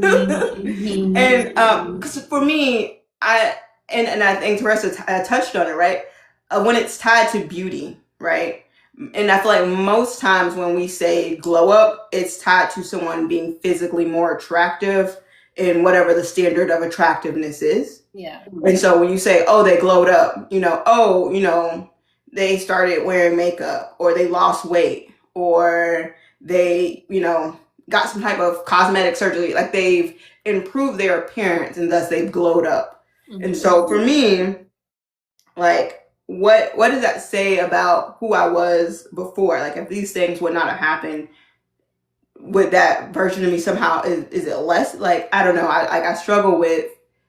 And because for me, and I think Teresa touched on it, right? When it's tied to beauty, right? And I feel like most times when we say glow up, it's tied to someone being physically more attractive in whatever the standard of attractiveness is. Yeah. And so when you say, oh, they glowed up, oh, they started wearing makeup or they lost weight or they, got some type of cosmetic surgery, like they've improved their appearance and thus they've glowed up. And so for me, like what does that say about who I was before? Like if these things would not have happened, would that version of me somehow is it less? Like I don't know. I struggle with.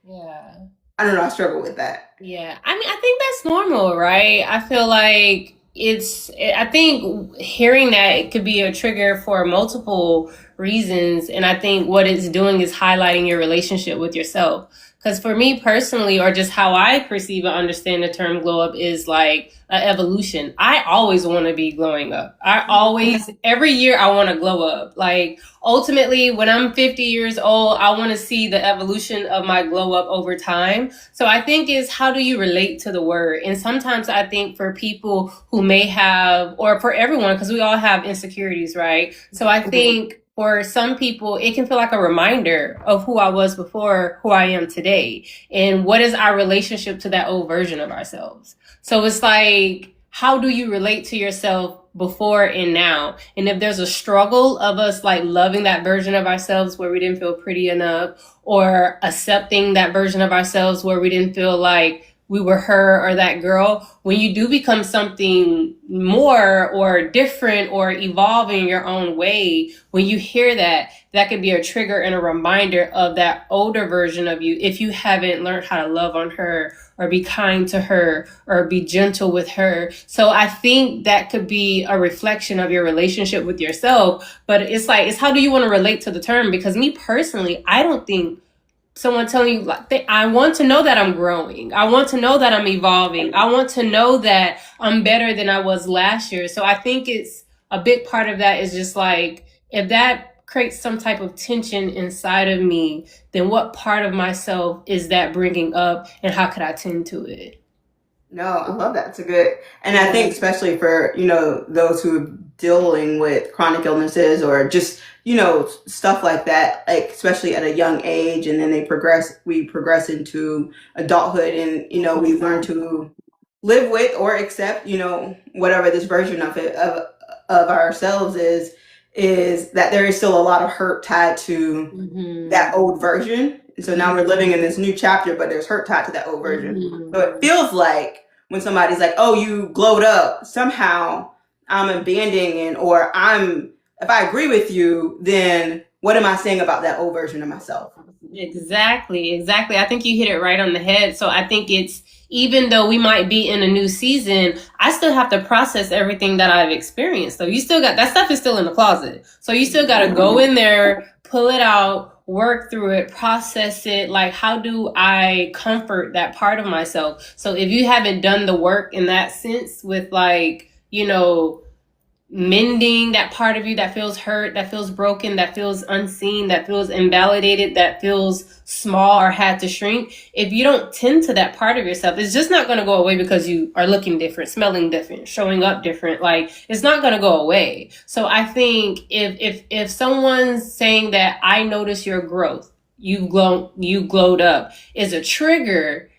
Yeah. I don't know. I struggle with that. Yeah. I mean, I think that's normal, right? I feel like I think hearing that it could be a trigger for multiple reasons. And I think what it's doing is highlighting your relationship with yourself. Because for me personally, or just how I perceive and understand the term glow up is like an evolution. I always want to be glowing up. Every year I want to glow up. Like ultimately, when I'm 50 years old, I want to see the evolution of my glow up over time. So I think is how do you relate to the word? And sometimes I think for people who may have, or for everyone, because we all have insecurities, right? So I think for some people, it can feel like a reminder of who I was before, who I am today, and what is our relationship to that old version of ourselves. So it's like, how do you relate to yourself before and now? And if there's a struggle of us like loving that version of ourselves where we didn't feel pretty enough, or accepting that version of ourselves where we didn't feel like we were her or that girl, when you do become something more or different or evolve in your own way, when you hear that, that could be a trigger and a reminder of that older version of you if you haven't learned how to love on her or be kind to her or be gentle with her. So I think that could be a reflection of your relationship with yourself. But it's like, it's how do you want to relate to the term? Because me personally, I don't think someone telling you like I want to know that I'm growing. I want to know that I'm evolving. I want to know that I'm better than I was last year. So I think it's a big part of that is just like if that creates some type of tension inside of me, then what part of myself is that bringing up and how could I tend to it? No, I love that. It's a good, and I think especially for, those who are dealing with chronic illnesses or just, stuff like that, like especially at a young age, and then we progress into adulthood and, we learn to live with or accept, whatever this version of ourselves is that there is still a lot of hurt tied to that old version. And so now we're living in this new chapter, but there's hurt tied to that old version. So it feels like when somebody's like, "Oh, you glowed up," somehow I'm abandoning if I agree with you, then what am I saying about that old version of myself? Exactly. I think you hit it right on the head. So I think it's, even though we might be in a new season, I still have to process everything that I've experienced. So you still got, that stuff is still in the closet. So you still got to go in there, pull it out, work through it, process it. Like, how do I comfort that part of myself? So if you haven't done the work in that sense with like, mending that part of you that feels hurt, that feels broken, that feels unseen, that feels invalidated, that feels small or had to shrink. If you don't tend to that part of yourself, it's just not going to go away because you are looking different, smelling different, showing up different. Like, it's not going to go away. So I think if someone's saying that I notice your growth, you glowed up, is a trigger,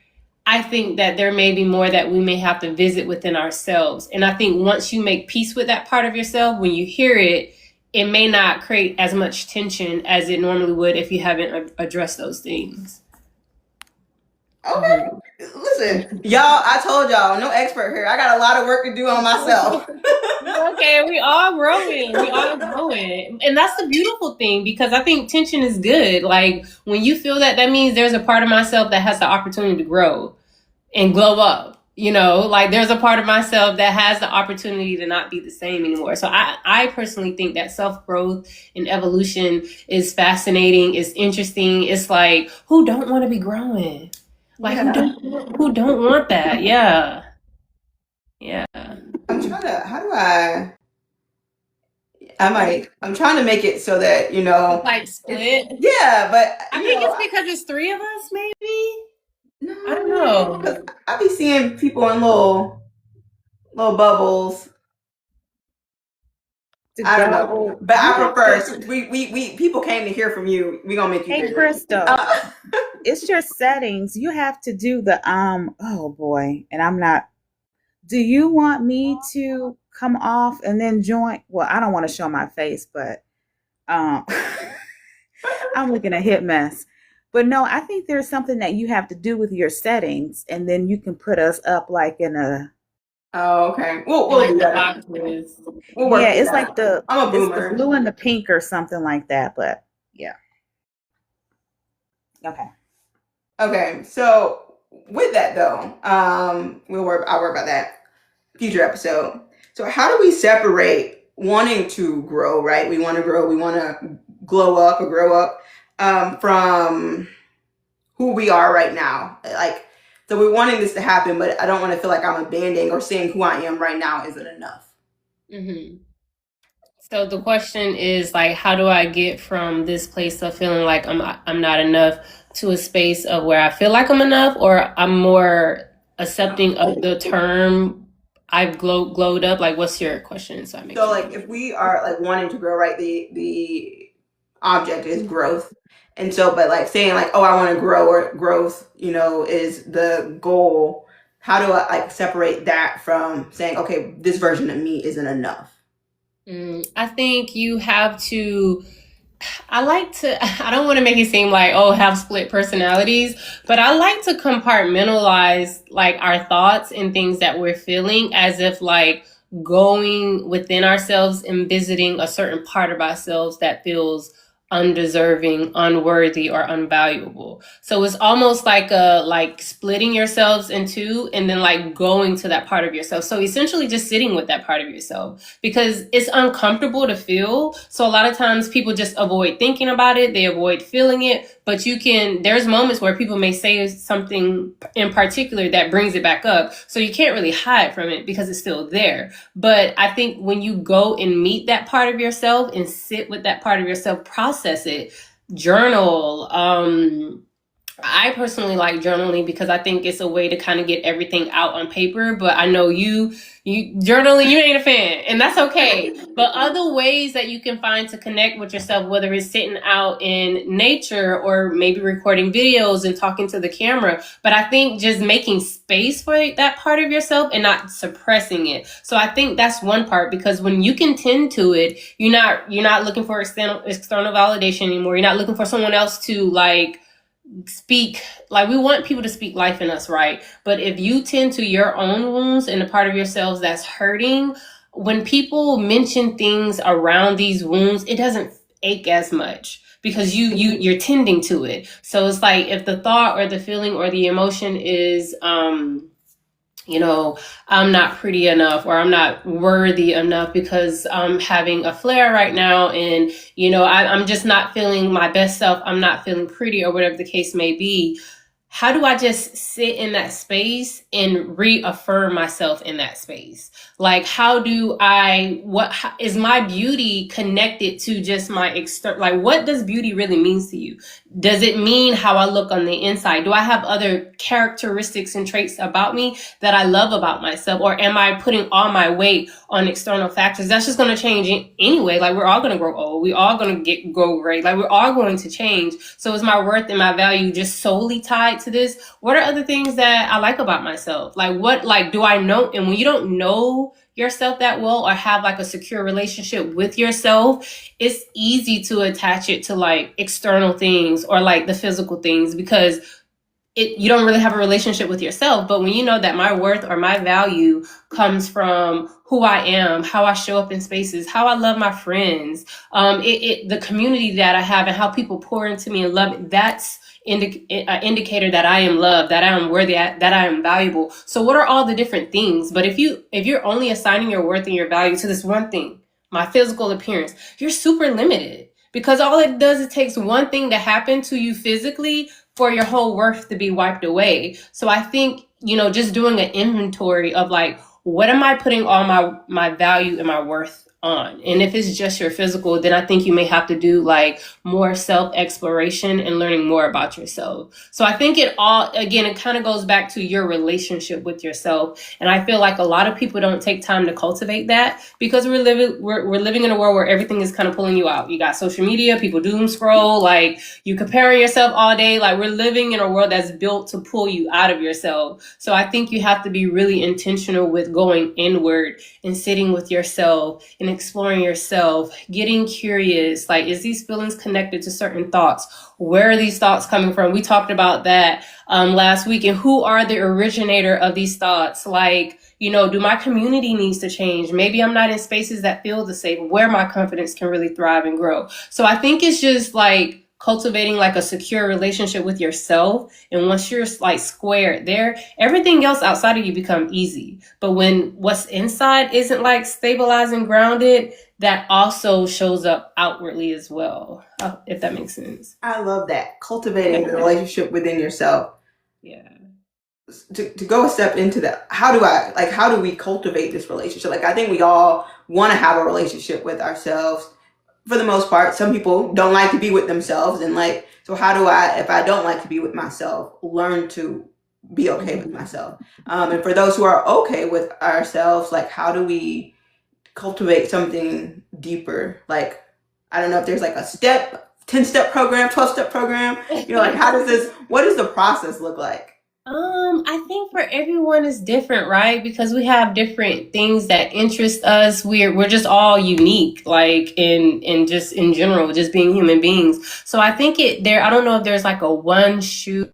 I think that there may be more that we may have to visit within ourselves. And I think once you make peace with that part of yourself, when you hear it, it may not create as much tension as it normally would if you haven't addressed those things. Okay. Listen, y'all, I told y'all, no expert here. I got a lot of work to do on myself. Okay, we all growing. And that's the beautiful thing, because I think tension is good. Like, when you feel that, that means there's a part of myself that has the opportunity to grow and glow up. Like there's a part of myself that has the opportunity to not be the same anymore. So I personally think that self-growth and evolution is fascinating. It's interesting. It's like, who don't want to be growing? Like, who don't want that? Yeah. I'm trying to, how do I, I'm trying to make it so that, Like split. yeah, but I think it's because it's three of us, maybe. I don't no, know. because I be seeing people in little bubbles. To I don't know, go, but you I have prefer to. we people came to hear from you. We gonna make you Hey, bigger. Crystal, it's your settings. You have to do the Oh boy, and I'm not. Do you want me to come off and then join? Well, I don't want to show my face, but um, I'm looking a hit mess. But no, I think there's something that you have to do with your settings, and then you can put us up like in a. Oh, okay. We'll Like do the that. boxes. We'll Yeah, work through it's that. like the I'm a it's the boomer. blue and the pink or something like that. But yeah, okay. Okay, so with that though, I'll worry about that future episode. So how do we separate wanting to grow, right? We want to grow, we want to glow up or grow up, from who we are right now. Like, so we're wanting this to happen, but I don't want to feel like I'm abandoning or saying who I am right now isn't enough. Mm-hmm. So the question is like, how do I get from this place of feeling like I'm not enough to a space of where I feel like I'm enough, or I'm more accepting of the term I've glowed up? Like, what's your question? So I make So sure. like if we are like wanting to grow, right, the object is growth. And so, but like saying like, oh, I want to grow, or growth, is the goal. How do I like separate that from saying, okay, this version of me isn't enough? I think you have to. I don't want to make it seem like, oh, have split personalities, but I like to compartmentalize like our thoughts and things that we're feeling as if like going within ourselves and visiting a certain part of ourselves that feels undeserving, unworthy, or unvaluable. So it's almost like splitting yourselves in two and then like going to that part of yourself. So essentially just sitting with that part of yourself because it's uncomfortable to feel. So a lot of times people just avoid thinking about it, they avoid feeling it, but there's moments where people may say something in particular that brings it back up. So you can't really hide from it because it's still there. But I think when you go and meet that part of yourself and sit with that part of yourself, process it, journal. I personally like journaling because I think it's a way to kind of get everything out on paper. But I know you journaling, you ain't a fan, and that's okay. But other ways that you can find to connect with yourself, whether it's sitting out in nature or maybe recording videos and talking to the camera. But I think just making space for that part of yourself and not suppressing it. So I think that's one part, because when you can tend to it, you're not looking for external validation anymore. You're not looking for someone else to like speak, like we want people to speak life in us, right? But if you tend to your own wounds and the part of yourselves that's hurting, when people mention things around these wounds, it doesn't ache as much because you're tending to it. So it's like if the thought or the feeling or the emotion is I'm not pretty enough or I'm not worthy enough because I'm having a flare right now and, I'm just not feeling my best self. I'm not feeling pretty or whatever the case may be. How do I just sit in that space and reaffirm myself in that space? Like, what is my beauty connected to just my external? Like, what does beauty really mean to you? Does it mean how I look on the inside? Do I have other characteristics and traits about me that I love about myself? Or am I putting all my weight on external factors? That's just going to change anyway. Like, we're all going to grow old. We're all going to grow gray. Like, we're all going to change. So is my worth and my value just solely tied to this? What are other things that I like about myself? Like, do I know? And when you don't know yourself that well or have like a secure relationship with yourself, it's easy to attach it to like external things or like the physical things because you don't really have a relationship with yourself. But when you know that my worth or my value comes from who I am, how I show up in spaces, how I love my friends, the community that I have and how people pour into me and love me, that's an indicator that I am loved, that I am worthy, that I am valuable. So what are all the different things? But if you're only assigning your worth and your value to this one thing, my physical appearance, you're super limited because all it does is takes one thing to happen to you physically for your whole worth to be wiped away. So I think, just doing an inventory of like, what am I putting all my value and my worth on. And if it's just your physical, then I think you may have to do like more self-exploration and learning more about yourself. So I think it all, again, it kind of goes back to your relationship with yourself. And I feel like a lot of people don't take time to cultivate that because we're living in a world where everything is kind of pulling you out. You got social media, people doom scroll, like you comparing yourself all day. Like we're living in a world that's built to pull you out of yourself. So I think you have to be really intentional with going inward and sitting with yourself and exploring yourself, getting curious. Like, is these feelings connected to certain thoughts? Where are these thoughts coming from? We talked about that last week. And who are the originator of these thoughts? Like, you know, do my community needs to change? Maybe I'm not in spaces that feel the same, where my confidence can really thrive and grow. So I think it's just like cultivating like a secure relationship with yourself. And once you're like squared there, everything else outside of you become easy. But when what's inside isn't like stabilized and grounded, that also shows up outwardly as well, if that makes sense. I love that. Cultivating the relationship within yourself. Yeah. To go a step into that, how do we cultivate this relationship? Like, I think we all want to have a relationship with ourselves for the most part. Some people don't like to be with themselves. And like, so how do I, if I don't like to be with myself, learn to be okay with myself? And for those who are okay with ourselves, like, how do we cultivate something deeper? Like, I don't know if there's like a 10-step program, 12-step program, you know, like what does the process look like? I think for everyone is different, right? Because we have different things that interest us. We're just all unique, like in just in general, just being human beings. So I think I don't know if there's like a one shoe,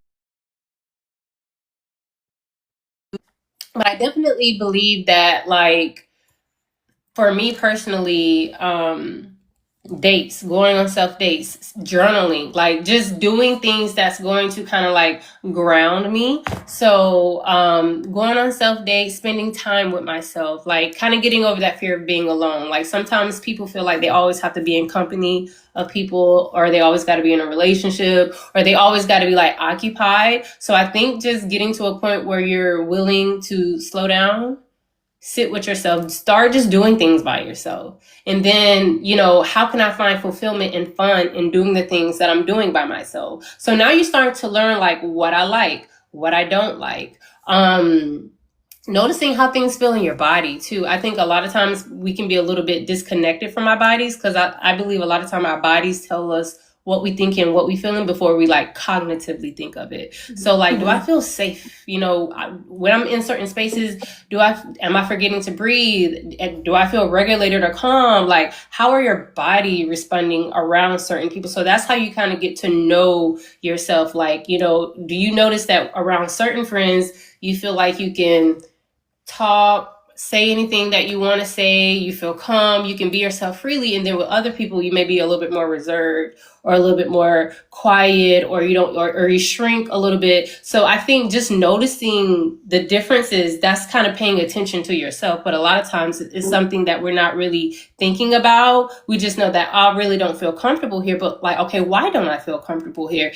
but I definitely believe that, like, for me personally, dates, going on self dates, journaling, like just doing things that's going to kind of like ground me. So going on self dates, spending time with myself, like kind of getting over that fear of being alone. Like sometimes people feel like they always have to be in company of people, or they always got to be in a relationship, or they always got to be like occupied. So I think just getting to a point where you're willing to slow down, sit with yourself, start just doing things by yourself. And then, you know, how can I find fulfillment and fun in doing the things that I'm doing by myself? So now you start to learn like what I like, what I don't like. Noticing how things feel in your body too. I think a lot of times we can be a little bit disconnected from our bodies, because I believe a lot of time our bodies tell us what we think and what we feeling before we like cognitively think of it. So like, do I feel safe? You know, when I'm in certain spaces, am I forgetting to breathe? Do I feel regulated or calm? Like, how are your body responding around certain people? So that's how you kind of get to know yourself. Like, you know, do you notice that around certain friends, you feel like you can talk, say anything that you want to say, you feel calm, you can be yourself freely. And then with other people, you may be a little bit more reserved or a little bit more quiet, or you don't, or you shrink a little bit. So I think just noticing the differences, that's kind of paying attention to yourself. But a lot of times it's something that we're not really thinking about. We just know that I really don't feel comfortable here, but like, okay, why don't I feel comfortable here?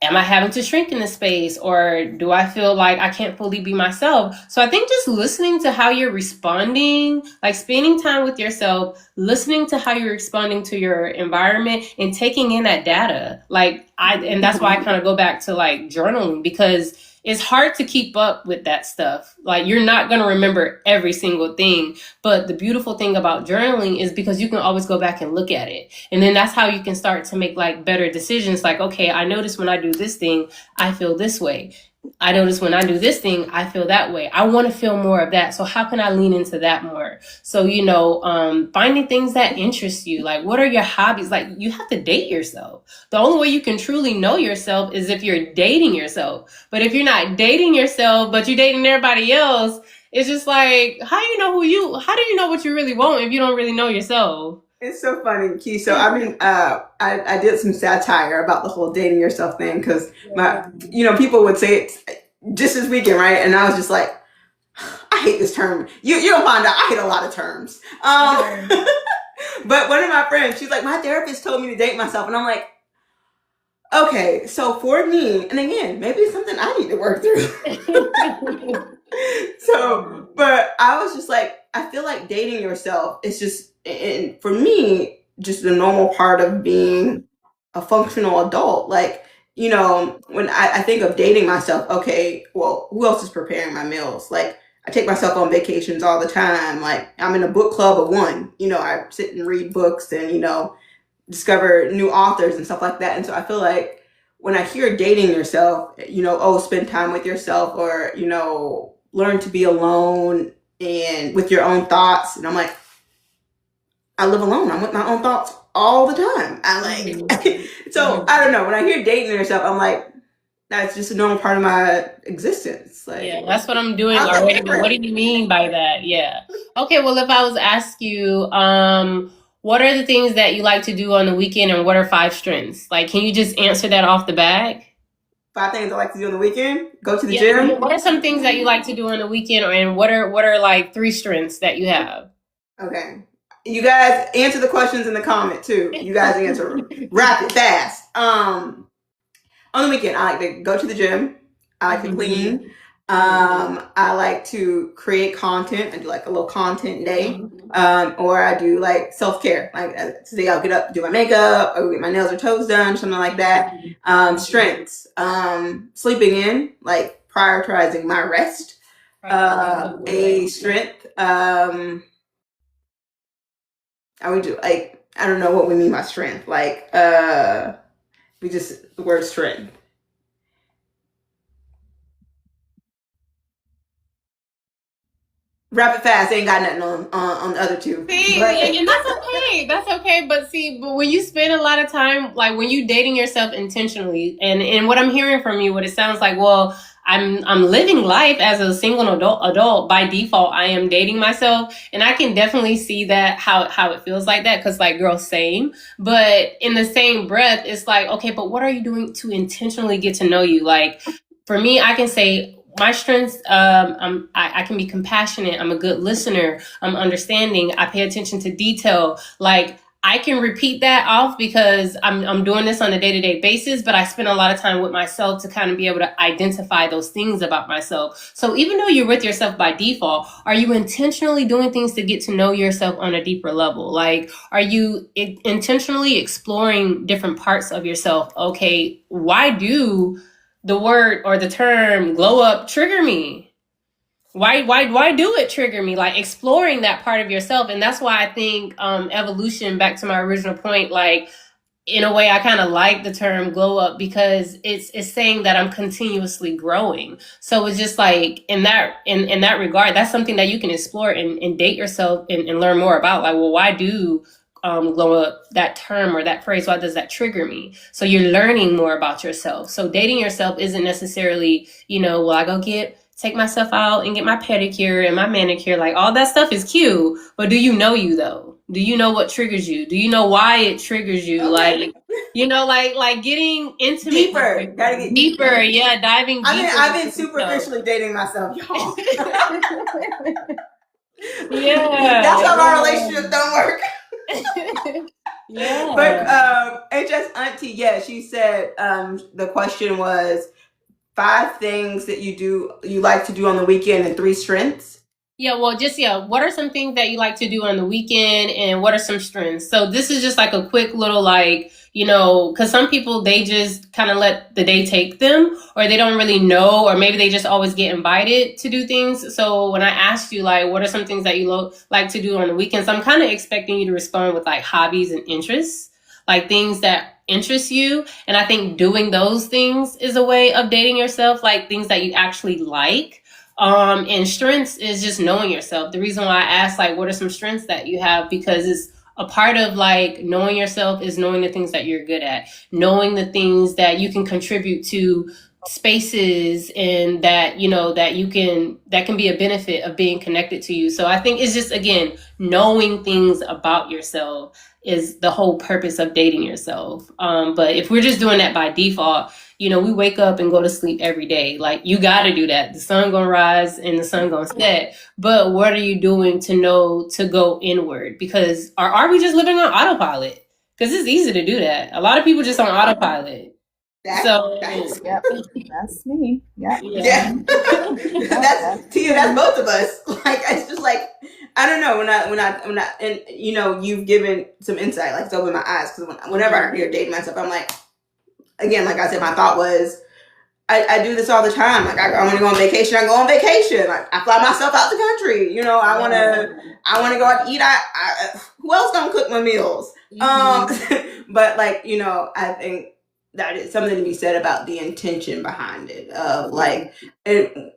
Am I having to shrink in the space, or do I feel like I can't fully be myself? So I think just listening to how you're responding, like spending time with yourself, listening to how you're responding to your environment and taking in that data. And that's why I kind of go back to like journaling, because it's hard to keep up with that stuff. Like, you're not going to remember every single thing. But the beautiful thing about journaling is because you can always go back and look at it. And then that's how you can start to make like better decisions. Like, okay, I notice when I do this thing, I feel this way. I notice when I do this thing, I feel that way. I want to feel more of that. So how can I lean into that more? So, you know, finding things that interest you. Like, what are your hobbies? Like, you have to date yourself. The only way you can truly know yourself is if you're dating yourself. But if you're not dating yourself, but you're dating everybody else, it's just like, how do you know what you really want if you don't really know yourself? It's so funny, Keyy. So I mean, I did some satire about the whole dating yourself thing, because people would say it just this weekend, right? And I was just like, I hate this term. You'll find out I hate a lot of terms. But one of my friends, she's like, my therapist told me to date myself, and I'm like, okay, so for me, and again, maybe it's something I need to work through. So, but I was just like, I feel like dating yourself is just, and for me, just the normal part of being a functional adult. Like, when I think of dating myself, okay, well, who else is preparing my meals? Like, I take myself on vacations all the time. Like, I'm in a book club of one. I sit and read books and, discover new authors and stuff like that. And so I feel like when I hear dating yourself, oh, spend time with yourself, or, learn to be alone and with your own thoughts. And I'm like, I live alone. I'm with my own thoughts all the time. I like, so I don't know. When I hear dating yourself, I'm like, that's just a normal part of my existence. Like, yeah, that's what I'm doing already. But what do you mean by that? Yeah. Okay. Well, if I was to ask you, what are the things that you like to do on the weekend, and what are 5 strengths? Like, can you just answer that off the bat? 5 things I like to do on the weekend: go to the gym. What are some things that you like to do on the weekend, and what are like 3 strengths that you have? Okay. You guys answer the questions in the comment too. You guys answer rapid, fast. On the weekend, I like to go to the gym. I like to clean. I like to create content. I do like a little content day. Or I do like self-care. Like today I'll get up, do my makeup, or get my nails or toes done, something like that. Strengths. Sleeping in, like prioritizing my rest. A strength. I would do, like, I don't know what we mean by strength. Like, the word strength. Rapid fast, ain't got nothing on the other 2. See, and that's okay. That's okay. But when you spend a lot of time, like when you dating yourself intentionally, and what I'm hearing from you, what it sounds like, well, I'm living life as a single adult. By default, I am dating myself, and I can definitely see that how it feels like that, because like, girl, same. But in the same breath, it's like, okay, but what are you doing to intentionally get to know you? Like, for me, I can say my strengths, I can be compassionate. I'm a good listener. I'm understanding. I pay attention to detail. Like, I can repeat that off because I'm doing this on a day-to-day basis, but I spend a lot of time with myself to kind of be able to identify those things about myself. So even though you're with yourself by default, are you intentionally doing things to get to know yourself on a deeper level? Like, are you intentionally exploring different parts of yourself? Okay, why do the word or the term glow up trigger me? Why do it trigger me? Like, exploring that part of yourself. And that's why I think evolution, back to my original point, like, in a way I kind of like the term glow up, because it's saying that I'm continuously growing. So it's just like, in that regard, that's something that you can explore and date yourself and learn more about. Like, well, why do glow up, that term or that phrase, why does that trigger me? So you're learning more about yourself. So dating yourself isn't necessarily, well, I go take myself out and get my pedicure and my manicure. Like, all that stuff is cute, but do you know you though? Do you know what triggers you? Do you know why it triggers you? Okay. Like, like getting intimate. Deeper. Gotta get deeper. Yeah, diving deeper. I've been superficially dating myself, y'all. Yeah. That's how my relationships don't work. Yeah. But HS Auntie, yeah, she said the question was 5 things that you like to do on the weekend, and 3 strengths. Yeah, well, what are some things that you like to do on the weekend, and what are some strengths? So this is just like a quick little, like, because some people, they just kind of let the day take them, or they don't really know, or maybe they just always get invited to do things. So when I asked you, like, what are some things that you like to do on the weekends, I'm kind of expecting you to respond with like hobbies and interests, like things that interest you. And I think doing those things is a way of dating yourself, like things that you actually like. And strengths is just knowing yourself. The reason why I asked, like, what are some strengths that you have? Because it's a part of like knowing yourself is knowing the things that you're good at, knowing the things that you can contribute to spaces, and that, that can be a benefit of being connected to you. So I think it's just, again, knowing things about yourself is the whole purpose of dating yourself. But if we're just doing that by default, we wake up and go to sleep every day. Like, you got to do that. The sun gonna rise and the sun gonna set. But what are you doing to know to go inward? Because are we just living on autopilot? Because it's easy to do that. A lot of people just on autopilot. That's Yep, that's me. Yep. yeah. Mhm. Yep, That's Tia. That's both of us. Like it's just like I don't know when I and you know you've given some insight like it's opened my eyes because whenever I hear dating myself I'm like again like I said my thought was I do this all the time. Like I want to go on vacation, I go on vacation. Like I fly myself out the country. You know, I want to go out to eat. Who else gonna cook my meals? But like you know, I think that is something to be said about the intention behind it. Of like,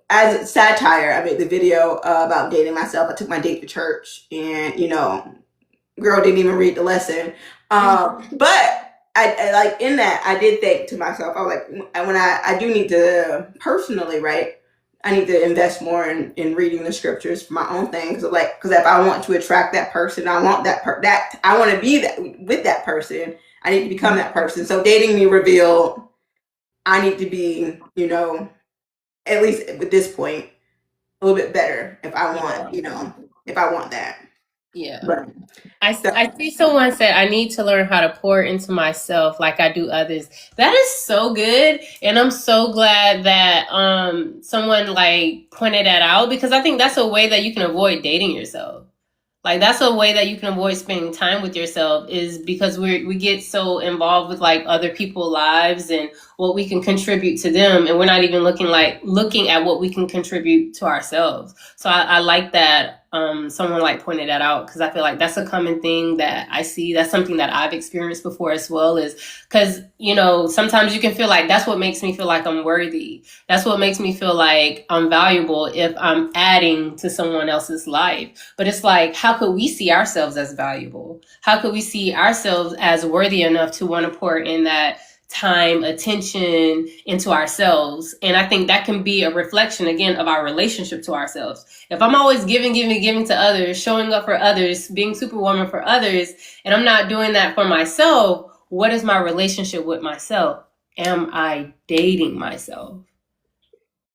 as satire, I made the video about dating myself. I took my date to church, and you know, girl didn't even read the lesson. But I like in that I did think to myself, I was like, when I do need to personally, right? I need to invest more in reading the scriptures for my own things. Like, because if I want to attract that person, I want that I want to be that with that person. I need to become that person. So dating me revealed I need to be, you know, at least at this point, a little bit better if I want, you know, if I want that. Yeah. But I see someone said, I need to learn how to pour into myself like I do others. That is so good. And I'm so glad that someone like pointed that out because I think that's a way that you can avoid dating yourself. Like that's a way that you can avoid spending time with yourself is because we get so involved with like other people's lives and what we can contribute to them, and we're not even looking at what we can contribute to ourselves. So I like that someone like pointed that out because I feel like that's a common thing that I see. That's something that I've experienced before as well. Is because you know sometimes you can feel like that's what makes me feel like I'm worthy. That's what makes me feel like I'm valuable if I'm adding to someone else's life. But it's like, how could we see ourselves as valuable? How could we see ourselves as worthy enough to want to pour in that time, attention into ourselves? And I think that can be a reflection, again, of our relationship to ourselves. If I'm always giving to others, showing up for others, being superwoman for others, and I'm not doing that for myself, what is my relationship with myself? Am I dating myself?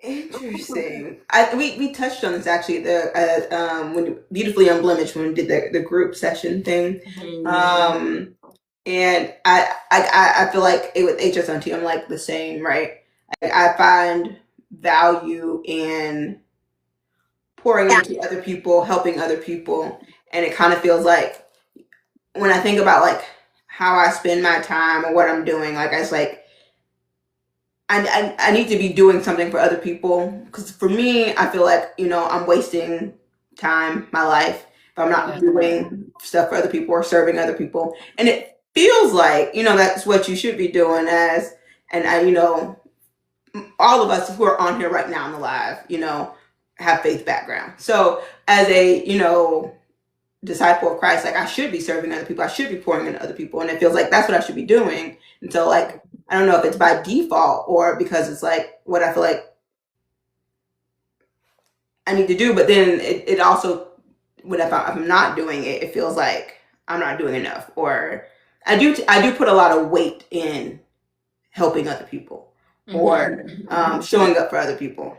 interesting. We touched on this actually when Beautifully Unblemished when we did the group session thing. And I feel like it with HSNT I'm like the same, right? I find value in pouring into other people, helping other people, and it kind of feels like when I think about like how I spend my time or what I'm doing, like I was like I need to be doing something for other people because for me, I feel like you know I'm wasting time, my life, if I'm not doing stuff for other people or serving other people, and it feels like you know that's what you should be doing as, and I you know all of us who are on here right now in the live, you know, have faith background. So as a you know disciple of Christ, like I should be serving other people, I should be pouring into other people, and it feels like that's what I should be doing. And so like I don't know if it's by default or because it's like what I feel like I need to do, but then it also when if I'm not doing it, it feels like I'm not doing enough, or I do put a lot of weight in helping other people or showing up for other people.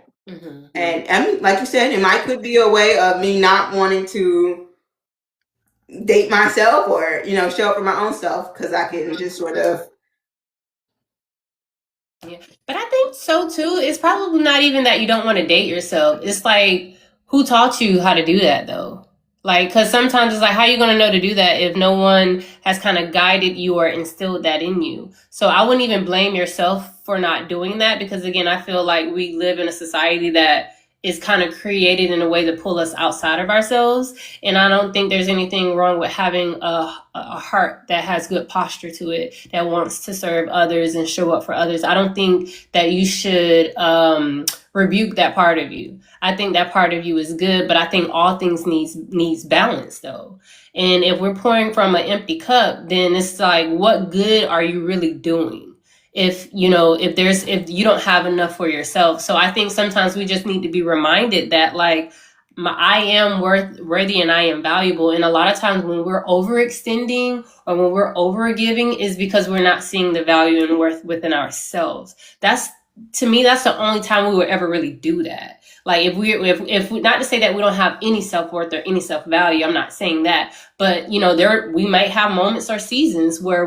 And like you said, it could be a way of me not wanting to date myself or you know show up for my own self because I can just sort of But I think so too. It's probably not even that you don't want to date yourself. It's like, who taught you how to do that though? Like, cause sometimes it's like, how are you going to know to do that if no one has kind of guided you or instilled that in you? So I wouldn't even blame yourself for not doing that because again, I feel like we live in a society that is kind of created in a way to pull us outside of ourselves. And I don't think there's anything wrong with having a heart that has good posture to it, that wants to serve others and show up for others. I don't think that you should rebuke that part of you. I think that part of you is good, but I think all things needs balance though. And if we're pouring from an empty cup, then it's like, what good are you really doing? If you don't have enough for yourself. So I think sometimes we just need to be reminded that like I am worthy and I am valuable. And a lot of times when we're overextending or when we're overgiving is because we're not seeing the value and worth within ourselves. to me, that's the only time we would ever really do that. Like if we, not to say that we don't have any self-worth or any self-value, I'm not saying that, but we might have moments or seasons where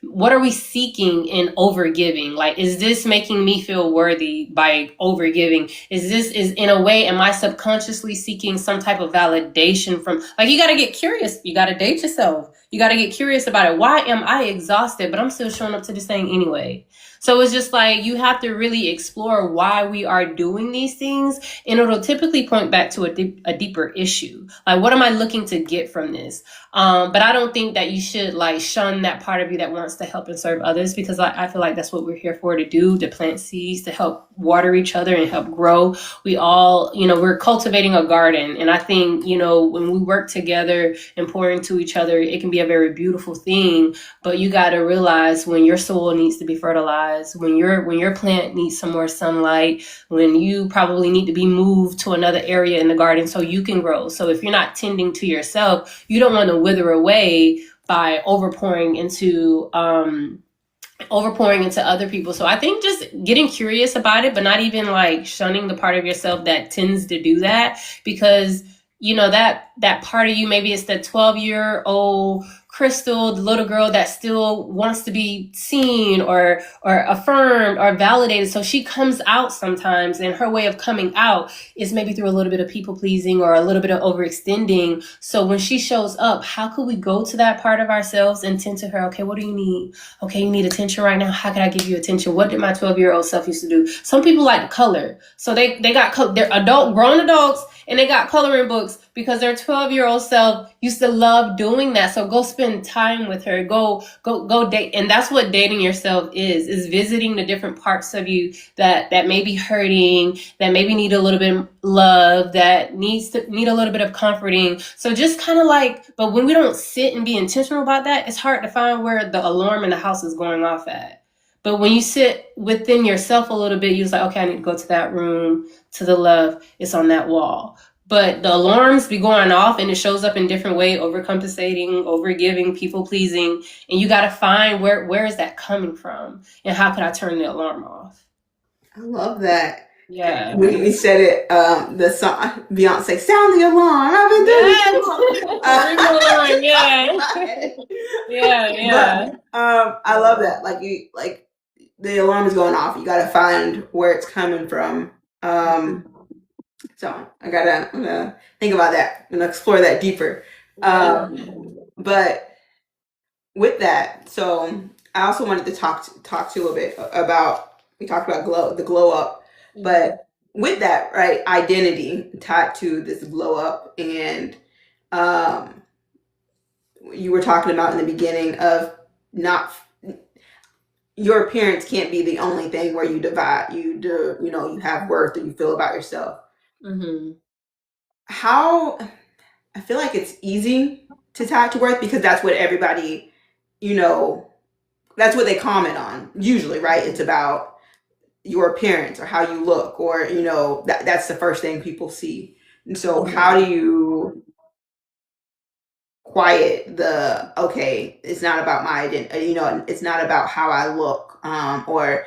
what are we seeking in overgiving? Like, is this making me feel worthy by overgiving? Is in a way, am I subconsciously seeking some type of validation from, like, you got to get curious. You got to date yourself. You got to get curious about it. Why am I exhausted, but I'm still showing up to this thing anyway? So it's just like, you have to really explore why we are doing these things, and it'll typically point back to a deeper issue. Like, what am I looking to get from this? But I don't think that you should like shun that part of you that wants to help and serve others, because I feel like that's what we're here for, to do, to plant seeds, to help water each other and help grow. We all, we're cultivating a garden. And I think, when we work together and pour into each other, it can be a very beautiful thing. But you got to realize when your soil needs to be fertilized, when your plant needs some more sunlight, when you probably need to be moved to another area in the garden so you can grow. So if you're not tending to yourself, you don't want to wither away by overpouring into other people. So I think just getting curious about it, but not even like shunning the part of yourself that tends to do that, because that part of you, maybe it's the 12-year-old Crystal, the little girl that still wants to be seen or affirmed or validated. So she comes out sometimes, and her way of coming out is maybe through a little bit of people pleasing or a little bit of overextending. So when she shows up, how could we go to that part of ourselves and tend to her? Okay, what do you need? Okay, you need attention right now. How can I give you attention? What did my 12-year-old self used to do? Some people like color. So they got color. They're grown adults, and they got coloring books because their 12-year-old self used to love doing that. So go spend time with her. Go date. And that's what dating yourself is visiting the different parts of you that may be hurting, that maybe need a little bit of love, that need a little bit of comforting. So just kind of like, but when we don't sit and be intentional about that, it's hard to find where the alarm in the house is going off at. But when you sit within yourself a little bit, you're like, okay, I need to go to that room to the left. It's on that wall. But the alarms be going off, and it shows up in different ways: overcompensating, overgiving, people pleasing. And you got to find where is that coming from, and how can I turn the alarm off? I love that. Yeah. When we said it, the song Beyonce, "Sound the alarm." I've been doing it. Yeah. But, I love that. Like the alarm is going off. You got to find where it's coming from. So I'm gonna think about that and explore that deeper. But with that, so I also wanted to talk to you a little bit about, we talked about the glow up, but with that, right, identity tied to this glow up, and you were talking about in the beginning of not, your appearance can't be the only thing where you divide, you have worth and you feel about yourself. Mm-hmm. How, I feel like it's easy to tie it to worth because that's what everybody, that's what they comment on usually, right? It's about your appearance or how you look, or that's the first thing people see. And so how do you quiet the, okay, it's not about my identity, it's not about how I look, or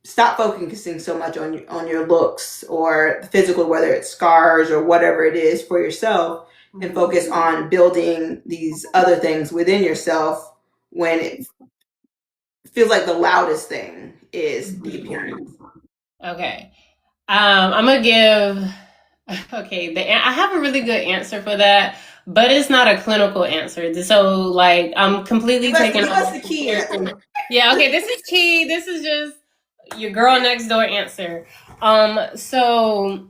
stop focusing so much on your looks or the physical, whether it's scars or whatever it is for yourself, and focus on building these other things within yourself when it feels like the loudest thing is the appearance. Okay. I'm gonna give, I have a really good answer for that, but it's not a clinical answer. So like, I'm completely taking off. Give us the key answer. Yeah, okay, this is key. This is just your girl next door answer. So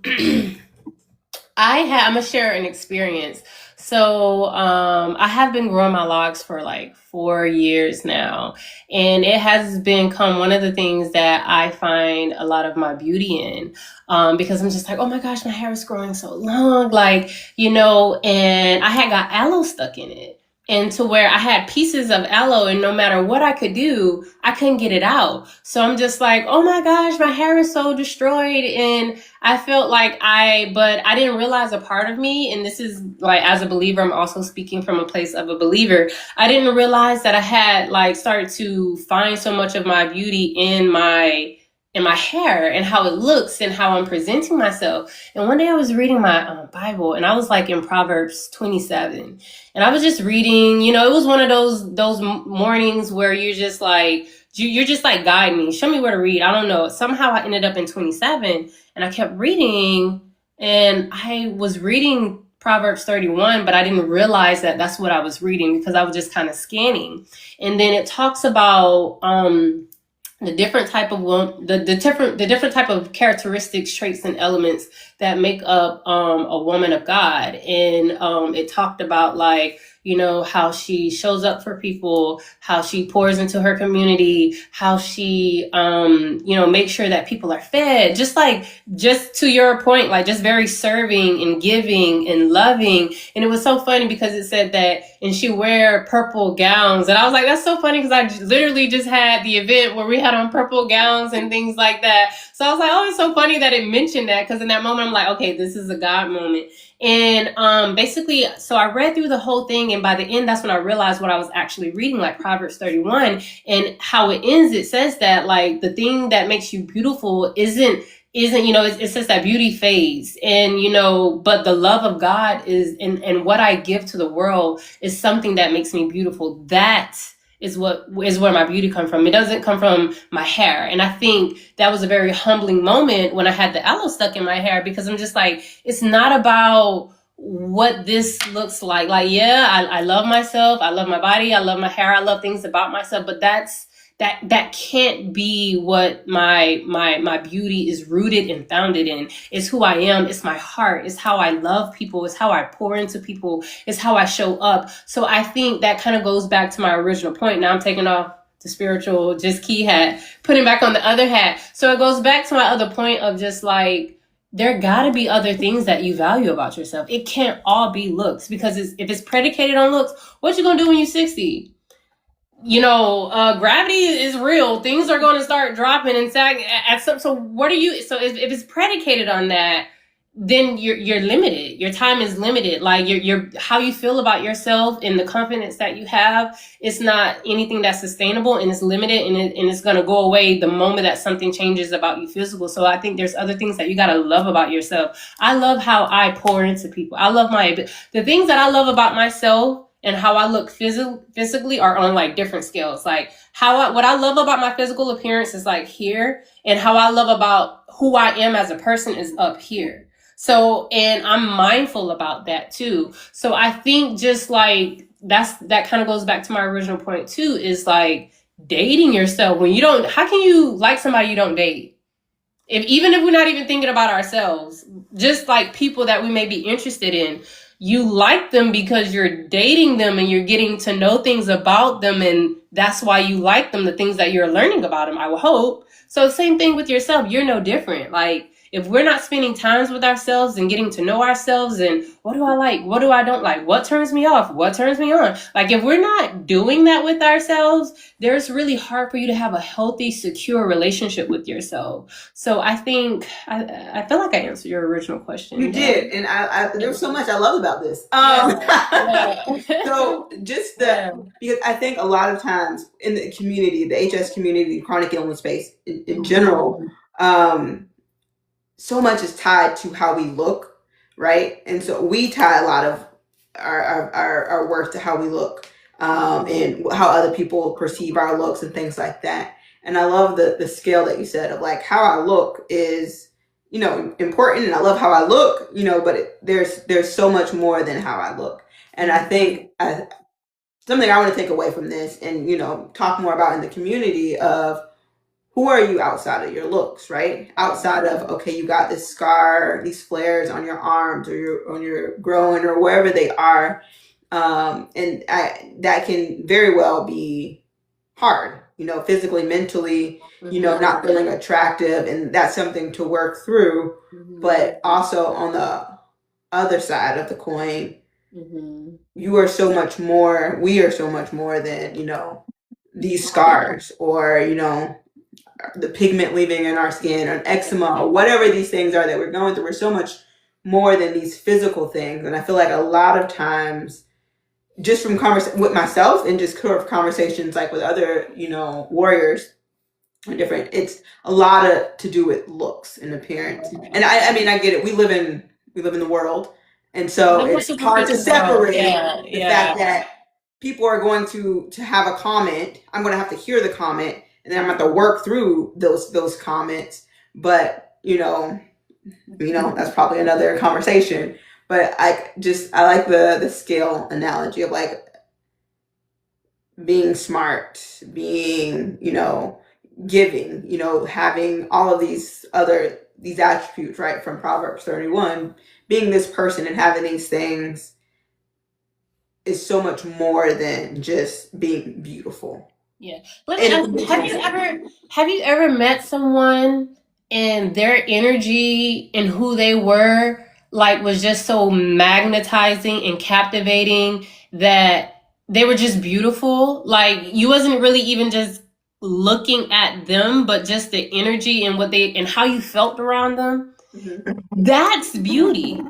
I'm gonna share an experience. So I have been growing my locks for like 4 years now, and it has become one of the things that I find a lot of my beauty in, because I'm just like, oh my gosh, my hair is growing so long, and I had got aloe stuck in it. And to where I had pieces of aloe, and no matter what I could do, I couldn't get it out. So I'm just like, oh my gosh, my hair is so destroyed. And I felt like but I didn't realize a part of me, and this is like, as a believer, I'm also speaking from a place of a believer. I didn't realize that I had like started to find so much of my beauty in my and my hair and how it looks and how I'm presenting myself. And one day I was reading my Bible, and I was like in Proverbs 27, and I was just reading. You know, it was one of those mornings where you're just like guide me, show me where to read. I don't know. Somehow I ended up in 27, and I kept reading, and I was reading Proverbs 31, but I didn't realize that that's what I was reading because I was just kind of scanning. And then it talks about the different type of the different type of characteristics, traits, and elements that make up a woman of God. And it talked about, like, you know, how she shows up for people, how she pours into her community, how she you know, makes sure that people are fed, just to your point, like just very serving and giving and loving. And it was so funny because it said that, and she wear purple gowns, and I was like, that's so funny because I literally just had the event where we had on purple gowns and things like that. So I was like, oh, it's so funny that it mentioned that, because in that moment I'm like, okay, this is a God moment. And basically, so I read through the whole thing, and by the end, that's when I realized what I was actually reading, like Proverbs 31, and how it ends. It says that, like, the thing that makes you beautiful isn't, you know, it says that beauty fades, and, you know, but the love of God is, and what I give to the world is something that makes me beautiful. That is where my beauty comes from. It doesn't come from my hair. And I think that was a very humbling moment when I had the aloe stuck in my hair, because I'm just like, it's not about what this looks like. Like, yeah, I love myself. I love my body. I love my hair. I love things about myself, but that can't be what my beauty is rooted and founded in. It's who I am. It's my heart. It's how I love people. It's how I pour into people. It's how I show up. So I think that kind of goes back to my original point. Now I'm taking off the spiritual, just Keyy hat, putting back on the other hat. So it goes back to my other point of just like, there gotta be other things that you value about yourself. It can't all be looks, because if it's predicated on looks, what you gonna do when you're 60? You know, gravity is real. Things are going to start dropping and sagging at some. So what are you? So if it's predicated on that, then you're limited. Your time is limited. Like your how you feel about yourself and the confidence that you have, it's not anything that's sustainable, and it's limited, and it's going to go away the moment that something changes about you physical. So I think there's other things that you got to love about yourself. I love how I pour into people. I love the things that I love about myself. And how I look physically are on like different scales. Like what I love about my physical appearance is like here, and how I love about who I am as a person is up here. So, and I'm mindful about that too. So I think just like that kind of goes back to my original point too, is like dating yourself when you don't. How can you like somebody you don't date? Even if we're not even thinking about ourselves, just like people that we may be interested in. You like them because you're dating them and you're getting to know things about them, and that's why you like them, the things that you're learning about them, I would hope. So same thing with yourself. You're no different. Like, if we're not spending times with ourselves and getting to know ourselves, and what do I like? What do I don't like? What turns me off? What turns me on? Like, if we're not doing that with ourselves, there's really hard for you to have a healthy, secure relationship with yourself. So I think, I feel like I answered your original question. You did. And there's so much I love about this. So just because I think a lot of times in the community, the HS community, chronic illness space in general, so much is tied to how we look, right? And so we tie a lot of our worth to how we look, and how other people perceive our looks and things like that. And I love the scale that you said of like how I look is, you know, important, and I love how I look, you know, but there's so much more than how I look. And I think something I want to take away from this, and, you know, talk more about in the community of, who are you outside of your looks, right? Outside of, okay, you got this scar, these flares on your arms or on your groin or wherever they are. And that can very well be hard, you know, physically, mentally, you know, not feeling attractive. And that's something to work through. But also on the other side of the coin, you are so much more, we are so much more than, you know, these scars, or, you know, the pigment leaving in our skin, or eczema, or whatever these things are that we're going through. We're so much more than these physical things. And I feel like a lot of times, just from with myself and just conversations like with other, you know, warriors, different. It's a lot to do with looks and appearance. And I mean, I get it. We live in the world, and so it's hard to separate the fact that people are going to have a comment. I'm going to have to hear the comment, and then I'm going to have to work through those comments. But that's probably another conversation. But I like the scale analogy of like being smart, being giving, having all of these attributes, right, from Proverbs 31. Being this person and having these things is so much more than just being beautiful. Yeah. Have you ever met someone and their energy and who they were like was just so magnetizing and captivating that they were just beautiful? Like you wasn't really even just looking at them, but just the energy and and how you felt around them. Mm-hmm. That's beauty.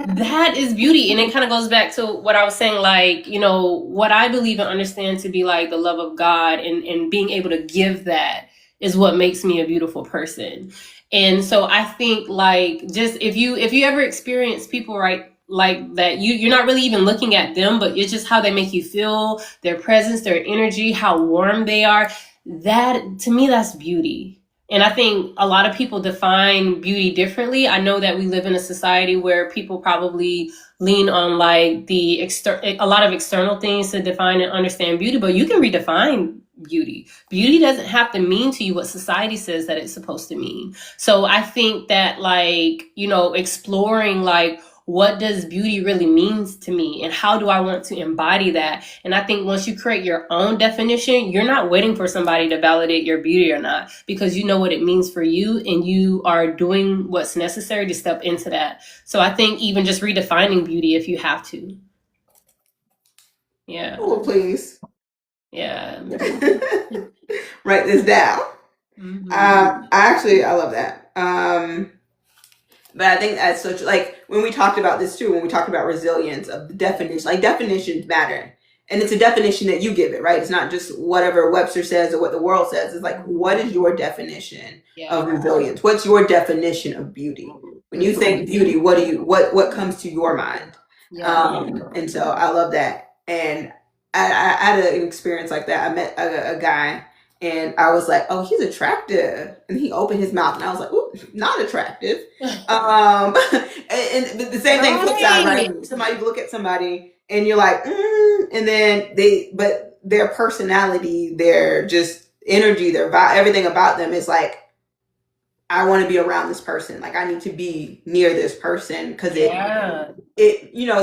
That is beauty. And it kind of goes back to what I was saying, like, what I believe and understand to be like the love of God and being able to give that is what makes me a beautiful person. And so I think like just if you ever experience people, right, like that, you're not really even looking at them, but it's just how they make you feel, their presence, their energy, how warm they are. That, to me, that's beauty. And I think a lot of people define beauty differently. I know that we live in a society where people probably lean on like a lot of external things to define and understand beauty, but you can redefine beauty. Beauty doesn't have to mean to you what society says that it's supposed to mean. So I think that like, exploring like, what does beauty really means to me and how do I want to embody that? And I think once you create your own definition, you're not waiting for somebody to validate your beauty or not, because you know what it means for you and you are doing what's necessary to step into that. So I think even just redefining beauty if you have to. Yeah. Oh, please. Yeah. Write this down. Mm-hmm. I love that. But I think that's such, like, when we talked about this too, when we talked about resilience of the definition, like definitions matter. And it's a definition that you give it, right? It's not just whatever Webster says or what the world says. It's like, what is your definition of resilience? What's your definition of beauty? When you think beauty, what comes to your mind? Yeah. And so I love that. And I had an experience like that. I met a guy. And I was like, oh, he's attractive. And he opened his mouth and I was like, ooh, not attractive. And the same thing flip side, right? Somebody look at somebody and you're like, and then but their personality, their just energy, their vibe, everything about them is like, I want to be around this person. Like I need to be near this person because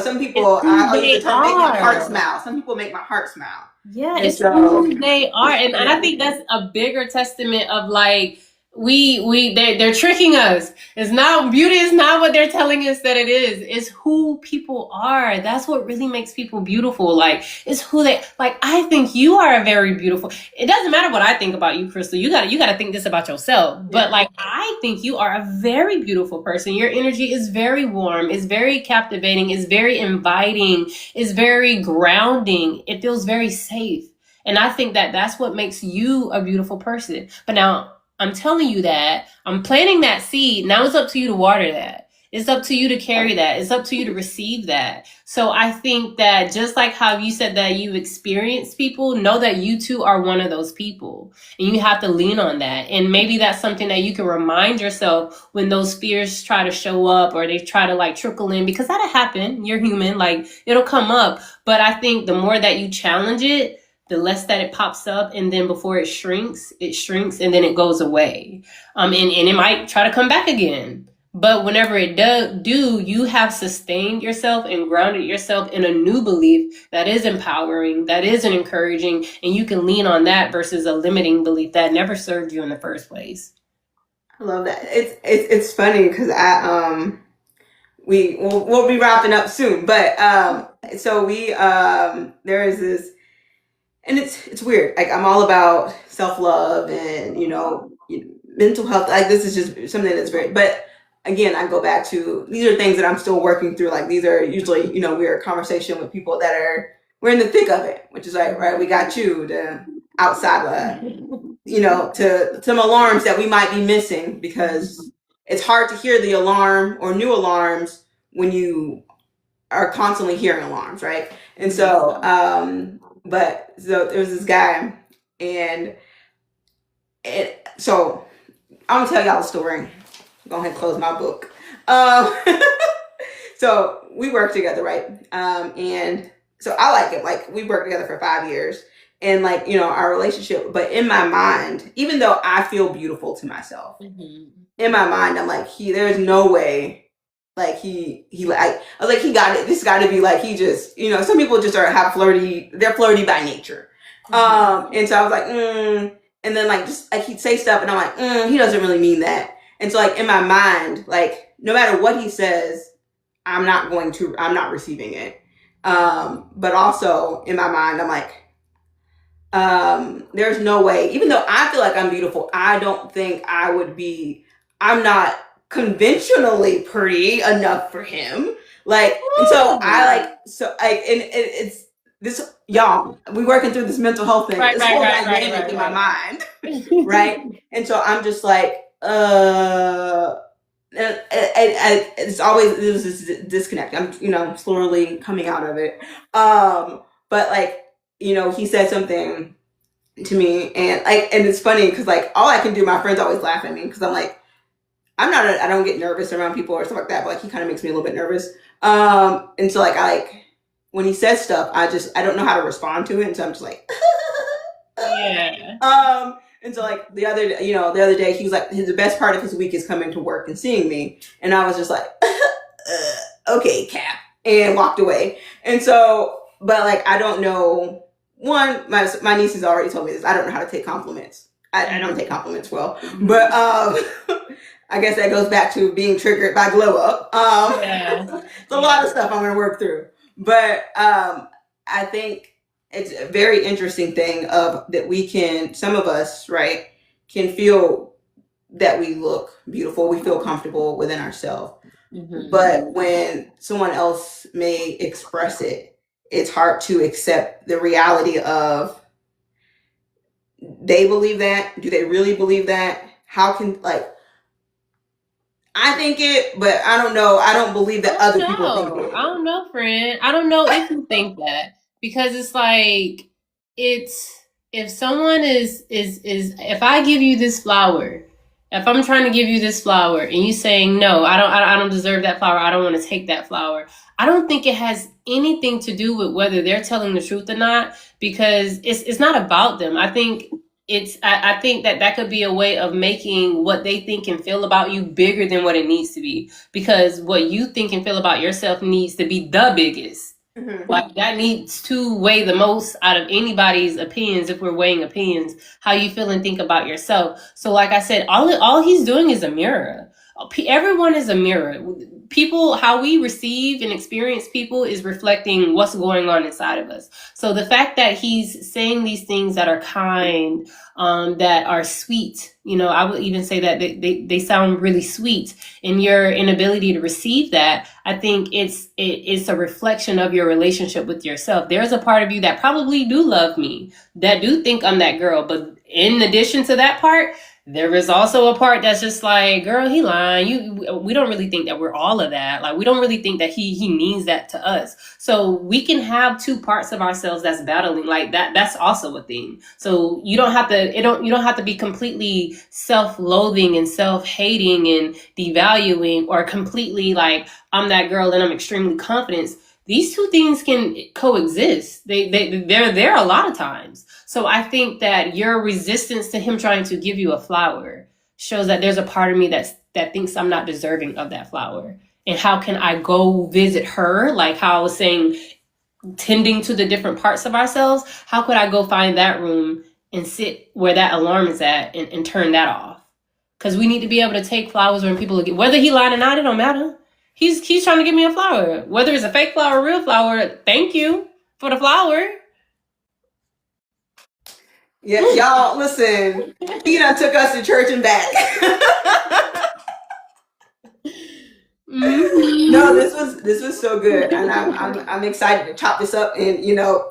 some people make my heart smile. Some people make my heart smile. Yeah, it's who they are. And I think that's a bigger testament of like, they're tricking us. Beauty is not what they're telling us that it is. It's who people are. That's what really makes people beautiful. Like, it's who they, like, I think you are a very beautiful, it doesn't matter what I think about you, Crystal. You gotta think this about yourself. But like, I think you are a very beautiful person. Your energy is very warm. It's very captivating. It's very inviting. It's very grounding. It feels very safe. And I think that that's what makes you a beautiful person. But now, I'm telling you that. I'm planting that seed. Now it's up to you to water that. It's up to you to carry that. It's up to you to receive that. So I think that just like how you said that you've experienced people, know that you too are one of those people. And you have to lean on that. And maybe that's something that you can remind yourself when those fears try to show up or they try to like trickle in, because that'll happen. You're human. Like it'll come up. But I think the more that you challenge it, the less that it pops up, and then before it shrinks, and then it goes away. And it might try to come back again. But whenever it do, you have sustained yourself and grounded yourself in a new belief that is empowering, that is encouraging, and you can lean on that versus a limiting belief that never served you in the first place. I love that. It's funny because we'll be wrapping up soon, but so there is this. And it's weird. Like I'm all about self-love and, mental health. Like this is just something that's very, but again, I go back to, these are things that I'm still working through. Like these are usually, we're in conversation with people that we're in the thick of it, which is like, right. We got you to outside to some alarms that we might be missing, because it's hard to hear the alarm or new alarms when you are constantly hearing alarms, right? And so, so there was this guy, and so I'm gonna tell y'all a story. Go ahead and close my book. So we work together, right? And so I like it. Like, we worked together for 5 years, and like, our relationship. But in my mind, even though I feel beautiful to myself, in my mind, I'm like, there's no way. Like I was like, he got it. This got to be like, he just, some people just they're flirty by nature. And so I was like, and then like, just like, he'd say stuff, and I'm like, he doesn't really mean that. And so like, in my mind, like, no matter what he says, I'm not receiving it. But also in my mind, I'm like, there's no way, even though I feel like I'm beautiful, I don't think I'm not conventionally pretty enough for him. Like, and so it's this, y'all, we working through this mental health thing. This whole dynamic in my mind. Right. And so I'm just like, it's always, there's this disconnect. I'm, slowly coming out of it. But like, he said something to me, and it's funny because like, all I can do, my friends always laugh at me because I'm like, I don't get nervous around people or stuff like that, but like, he kind of makes me a little bit nervous. And so like, when he says stuff, I don't know how to respond to it, and so I'm just like, yeah. And so like the other day, he was like, the best part of his week is coming to work and seeing me, and I was just like, okay, Cap, and walked away. And so, but like, I don't know. One, my niece has already told me this. I don't know how to take compliments. I don't take compliments well, but I guess that goes back to being triggered by glow up. It's a lot of stuff I'm going to work through, but I think it's a very interesting thing that some of us, right, can feel that we look beautiful, we feel comfortable within ourselves. But when someone else may express it, it's hard to accept the reality of, they believe that. Do they really believe that? How can, like, I think it, but I don't know. I don't believe that other people think it. I don't know, friend. I don't know if you think that, because it's like, if someone if I give you this flower, if I'm trying to give you this flower and you saying, no, I don't deserve that flower, I don't want to take that flower, I don't think it has anything to do with whether they're telling the truth or not, because it's not about them. I think I think that could be a way of making what they think and feel about you bigger than what it needs to be, because what you think and feel about yourself needs to be the biggest. Like, that needs to weigh the most out of anybody's opinions. If we're weighing opinions, how you feel and think about yourself. So like I said, all he's doing is a mirror. Everyone is a mirror. People, how we receive and experience people is reflecting what's going on inside of us. So the fact that he's saying these things that are kind, that are sweet, I would even say that they sound really sweet, and your inability to receive that, I think it's a reflection of your relationship with yourself. There's a part of you that probably do love me, that do think I'm that girl, but in addition to that part, there is also a part that's just like, girl, he lying. We don't really think that we're all of that. Like, we don't really think that he means that to us. So we can have two parts of ourselves that's battling like that. That's also a thing. So you don't have to be completely self-loathing and self-hating and devaluing, or completely like, I'm that girl and I'm extremely confident. These two things can coexist. They're there a lot of times. So I think that your resistance to him trying to give you a flower shows that there's a part of me that thinks I'm not deserving of that flower. And how can I go visit her? Like how I was saying, tending to the different parts of ourselves. How could I go find that room and sit where that alarm is at and turn that off? Because we need to be able to take flowers when people look at, whether he lied or not, it don't matter. He's trying to give me a flower. Whether it's a fake flower or a real flower, thank you for the flower. Yeah, y'all, listen. He done took us to church and back. No, this was so good, and I'm excited to chop this up and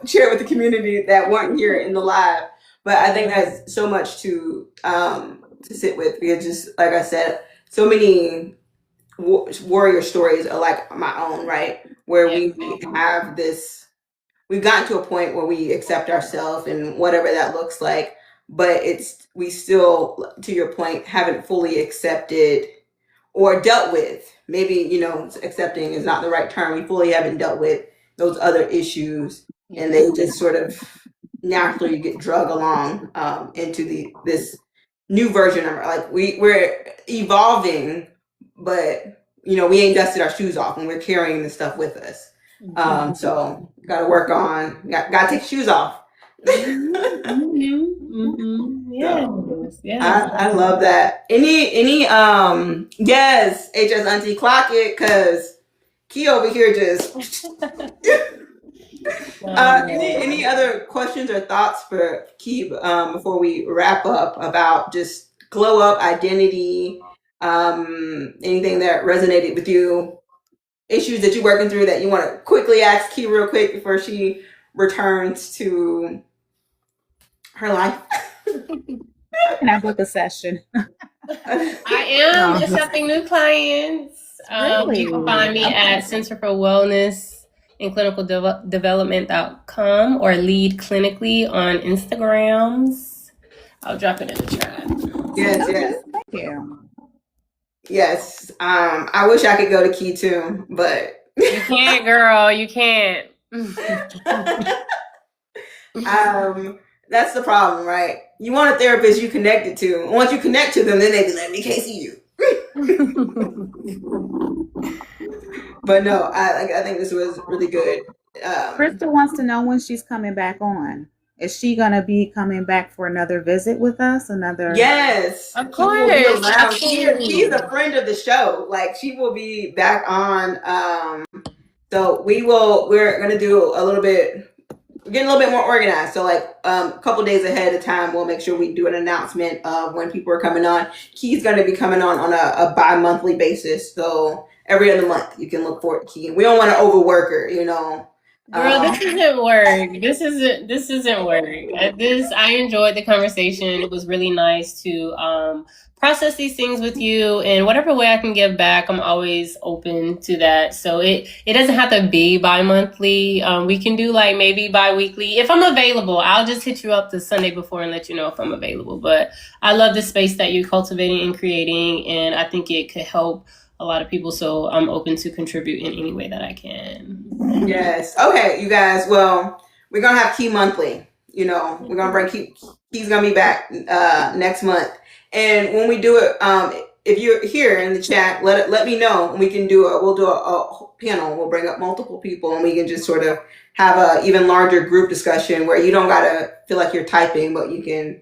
share it with the community that weren't here in the live. But I think that's so much to sit with, because just like I said, so many warrior stories are like my own, right? Where Yeah. we have this, we've gotten to a point where we accept ourselves and whatever that looks like, but we still, to your point, haven't fully accepted or dealt with. Maybe, accepting is not the right term. We fully haven't dealt with those other issues, and they just sort of naturally get drug along into this new version of like we're evolving, but we ain't dusted our shoes off and we're carrying this stuff with us. So got to work on. Got to take shoes off. Yes. So, Yes. I love that. Any yes, HS Auntie, clock it, cause Keyy over here just any other questions or thoughts for Keyy before we wrap up about just glow up identity, anything that resonated with you, issues that you're working through that you want to quickly ask Keyy real quick before she returns to her life? Can I book a session? I am accepting new clients. Really? You can find me at Center for Wellness and Clinical Development.com or Lead Clinically on Instagrams. I'll drop it in the chat. Yes, Okay, yes. thank you. Yes. I wish I could go to Keyy too, but You can't, girl. You can't. That's the problem, right? You want a therapist you connected to. And once you connect to them, then they be like, we can't see you. But no, I think this was really good. Krista wants to know when she's coming back on. Is she gonna be coming back for another visit with us? Yes, Of Keyy will be course. around. She's a friend of the show. Like, she will be back on. So we're gonna do a little bit. We're getting a little bit more organized. So like a couple days ahead of time, we'll make sure we do an announcement of when people are coming on. Key's going to be coming on a bi-monthly basis. So every other month you can look forward to Keyy. We don't want to overwork her, Girl, this isn't work. This isn't work. I enjoyed the conversation. It was really nice to process these things with you, and whatever way I can give back, I'm always open to that. So it doesn't have to be bi-monthly. We can do like maybe bi-weekly. If I'm available, I'll just hit you up the Sunday before and let you know if I'm available. But I love the space that you're cultivating and creating, and I think it could help a lot of people. So I'm open to contribute in any way that I can. Yes. Okay, you guys. Well, we're going to have Keyy monthly. We're going to bring Keyy. Key's going to be back next month. And when we do it, if you're here in the chat, let me know, and we'll do a panel. We'll bring up multiple people, and we can just sort of have a even larger group discussion where you don't got to feel like you're typing, but you can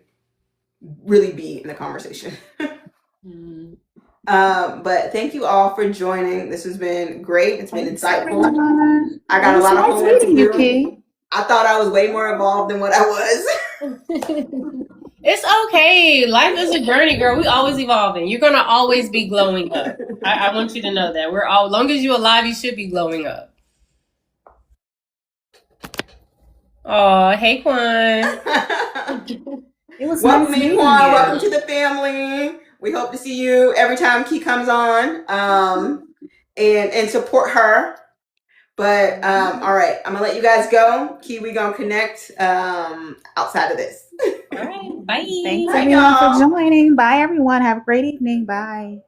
really be in the conversation. But thank you all for joining. This has been great. It's been insightful. I got a lot of homework to do. Keyy. I thought I was way more involved than what I was. It's okay. Life is a journey, girl. We always evolving. You're gonna always be glowing up. I want you to know that. As long as you're alive, you should be glowing up. Oh, hey, Quan. It was welcome, nice meeting Quan. you. Welcome to the family. We hope to see you every time Keyy comes on, and support her. But all right, I'm gonna let you guys go. Keyy, we gonna connect outside of this. All right, bye. Thanks everyone for joining. Bye everyone. Have a great evening. Bye.